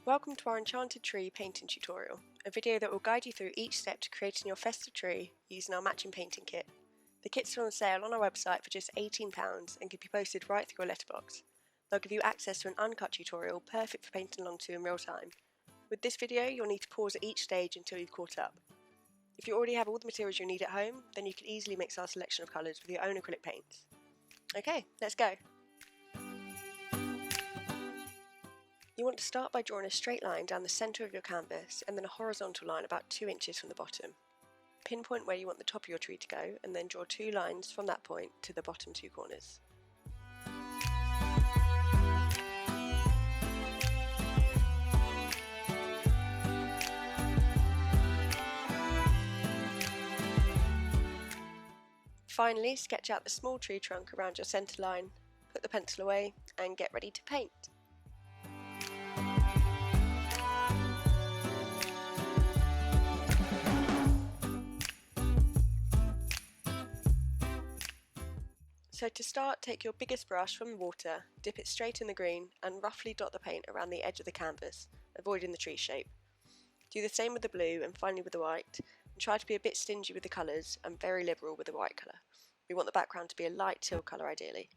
Welcome to our Enchanted tree painting tutorial, a video that will guide you through each step to creating your festive tree using our matching painting kit. The kits are on sale on our website for just £18 and can be posted right through your letterbox. They'll give you access to an uncut tutorial perfect for painting along to in real time. With this video, you'll need to pause at each stage until you've caught up. If you already have all the materials you need at home, then you can easily mix our selection of colours with your own acrylic paints. Okay, let's go! You want to start by drawing a straight line down the centre of your canvas and then a horizontal line about 2 inches from the bottom. Pinpoint where you want the top of your tree to go and then draw 2 lines from that point to the bottom 2 corners. Finally, sketch out the small tree trunk around your centre line, put the pencil away and get ready to paint. So to start, take your biggest brush from the water, dip it straight in the green and roughly dot the paint around the edge of the canvas, avoiding the tree shape. Do the same with the blue and finally with the white, and try to be a bit stingy with the colours and very liberal with the white colour. We want the background to be a light teal colour ideally.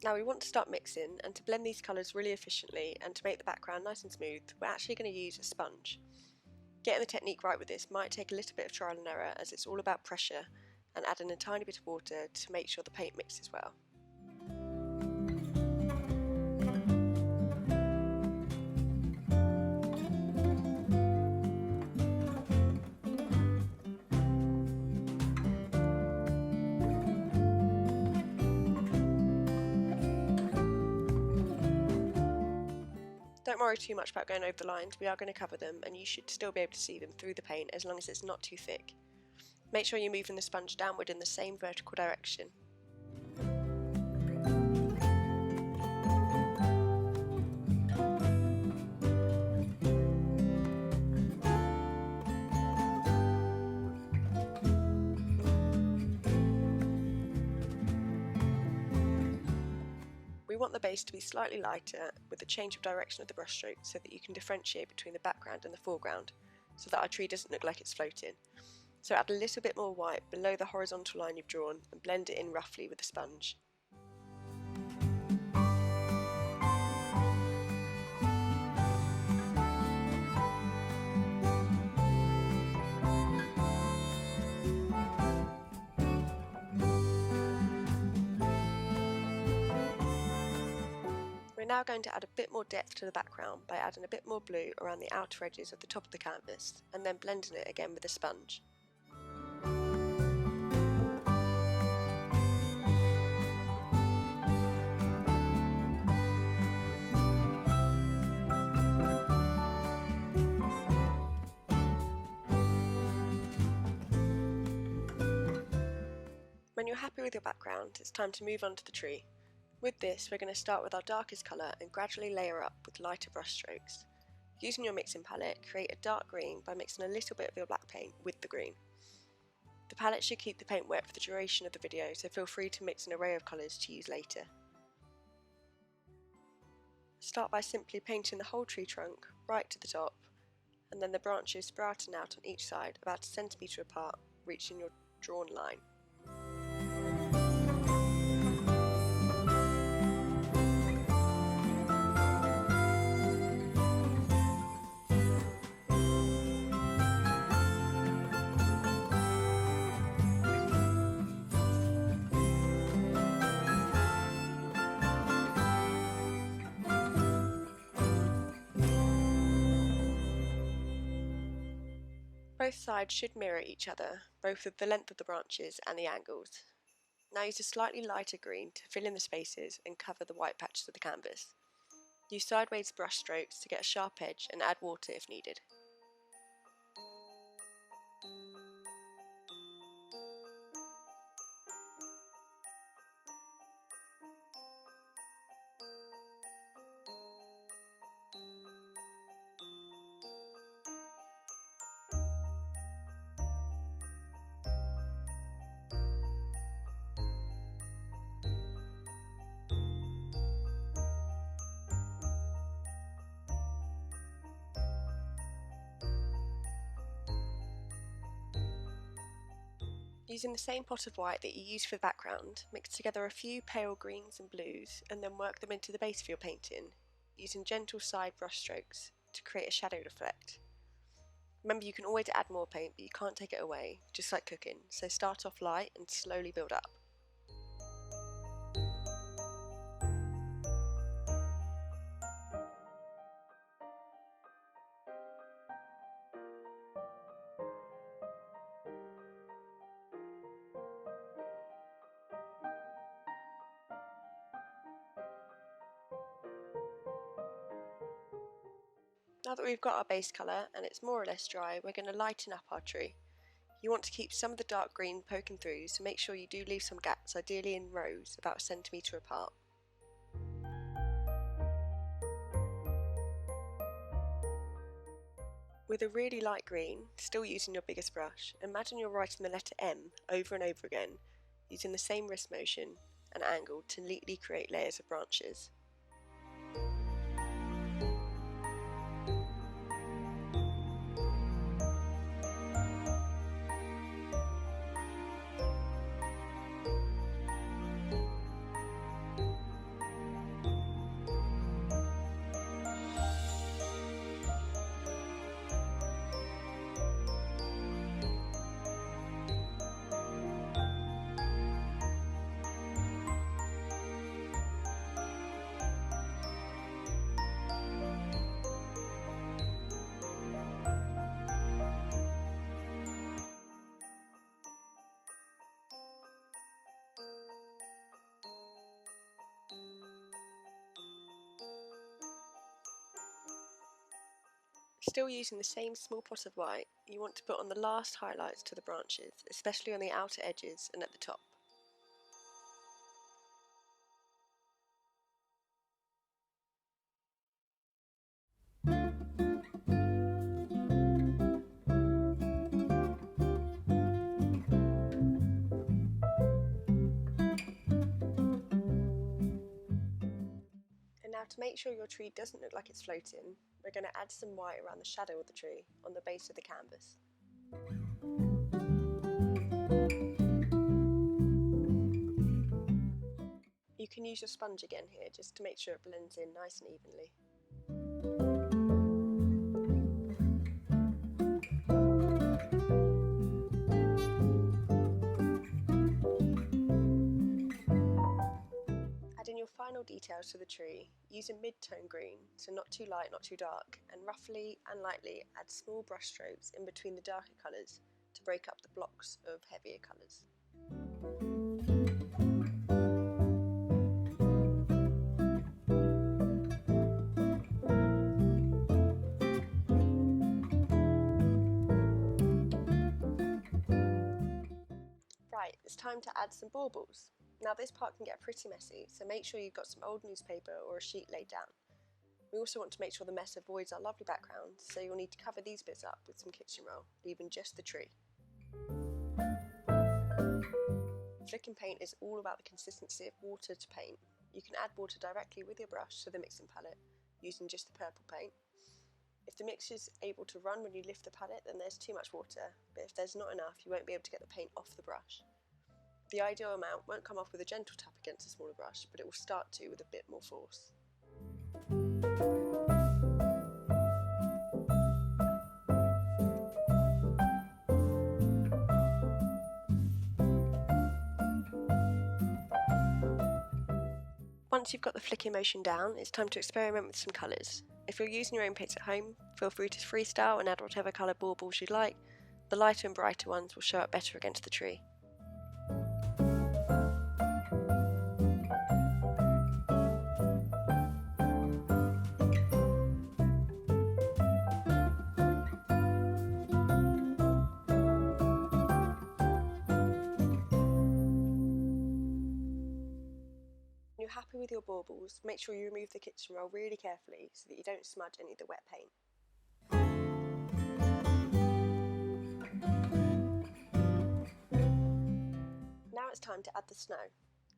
Now we want to start mixing, and to blend these colours really efficiently and to make the background nice and smooth, we're actually going to use a sponge. Getting the technique right with this might take a little bit of trial and error as it's all about pressure and adding a tiny bit of water to make sure the paint mixes well. Don't worry too much about going over the lines, we are going to cover them and you should still be able to see them through the paint as long as it's not too thick. Make sure you're moving the sponge downward in the same vertical direction. We want the base to be slightly lighter with the change of direction of the brushstroke so that you can differentiate between the background and the foreground, so that our tree doesn't look like it's floating. So add a little bit more white below the horizontal line you've drawn and blend it in roughly with the sponge. We're now going to add a bit more depth to the background by adding a bit more blue around the outer edges of the top of the canvas and then blending it again with a sponge. When you're happy with your background, it's time to move on to the tree. With this, we're going to start with our darkest colour and gradually layer up with lighter brush strokes. Using your mixing palette, create a dark green by mixing a little bit of your black paint with the green. The palette should keep the paint wet for the duration of the video, so feel free to mix an array of colours to use later. Start by simply painting the whole tree trunk right to the top, and then the branches sprouting out on each side about 1 centimetre apart, reaching your drawn line. Both sides should mirror each other, both with the length of the branches and the angles. Now use a slightly lighter green to fill in the spaces and cover the white patches of the canvas. Use sideways brush strokes to get a sharp edge and add water if needed. Using the same pot of white that you used for the background, mix together a few pale greens and blues and then work them into the base of your painting, using gentle side brush strokes to create a shadow effect. Remember, you can always add more paint, but you can't take it away, just like cooking, so start off light and slowly build up. Now that we've got our base colour and it's more or less dry, we're going to lighten up our tree. You want to keep some of the dark green poking through, so make sure you do leave some gaps, ideally in rows, about 1 centimetre apart. With a really light green, still using your biggest brush, imagine you're writing the letter M over and over again, using the same wrist motion and angle to neatly create layers of branches. Still using the same small pot of white, you want to put on the last highlights to the branches, especially on the outer edges and at the top. And now, to make sure your tree doesn't look like it's floating, we're going to add some white around the shadow of the tree on the base of the canvas. You can use your sponge again here just to make sure it blends in nice and evenly. Adding your final details to the tree, use a mid-tone green, so not too light, not too dark, and roughly and lightly add small brush strokes in between the darker colours to break up the blocks of heavier colours. Right, it's time to add some baubles. Now this part can get pretty messy, so make sure you've got some old newspaper or a sheet laid down. We also want to make sure the mess avoids our lovely background, so you'll need to cover these bits up with some kitchen roll, leaving just the tree. Flicking paint is all about the consistency of water to paint. You can add water directly with your brush to the mixing palette, using just the purple paint. If the mixture is able to run when you lift the palette, then there's too much water, but if there's not enough, you won't be able to get the paint off the brush. The ideal amount won't come off with a gentle tap against a smaller brush, but it will start to with a bit more force. Once you've got the flicking motion down, it's time to experiment with some colours. If you're using your own paints at home, feel free to freestyle and add whatever colour baubles you'd like. The lighter and brighter ones will show up better against the tree. When you're happy with your baubles, make sure you remove the kitchen roll really carefully so that you don't smudge any of the wet paint. Now it's time to add the snow.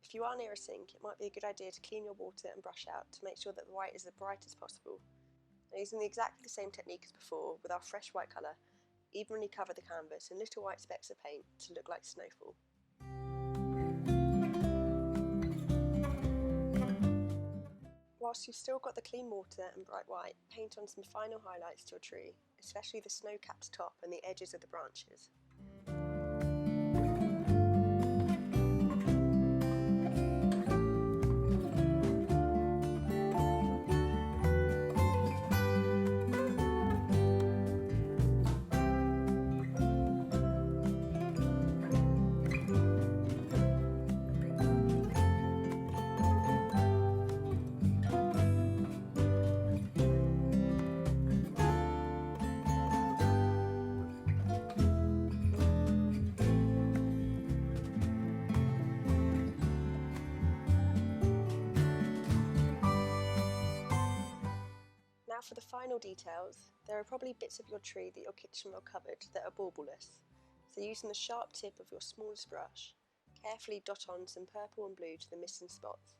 If you are near a sink, it might be a good idea to clean your water and brush out to make sure that the white is as bright as possible. Now, using exactly the same technique as before with our fresh white colour, evenly cover the canvas in little white specks of paint to look like snowfall. Whilst you've still got the clean water and bright white, paint on some final highlights to your tree, especially the snow-capped top and the edges of the branches. Now for the final details, there are probably bits of your tree that your kitchen will covered that are baubleless, so using the sharp tip of your smallest brush, carefully dot on some purple and blue to the missing spots.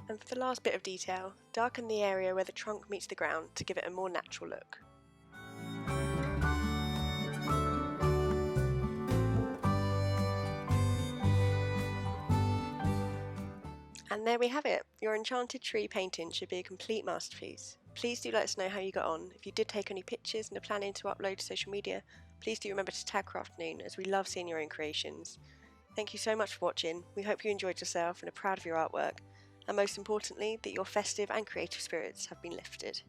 And for the last bit of detail, darken the area where the trunk meets the ground to give it a more natural look. And there we have it. Your enchanted tree painting should be a complete masterpiece. Please do let us know how you got on. If you did take any pictures and are planning to upload to social media, please do remember to tag Crafternoon, as we love seeing your own creations. Thank you so much for watching. We hope you enjoyed yourself and are proud of your artwork, and most importantly, that your festive and creative spirits have been lifted.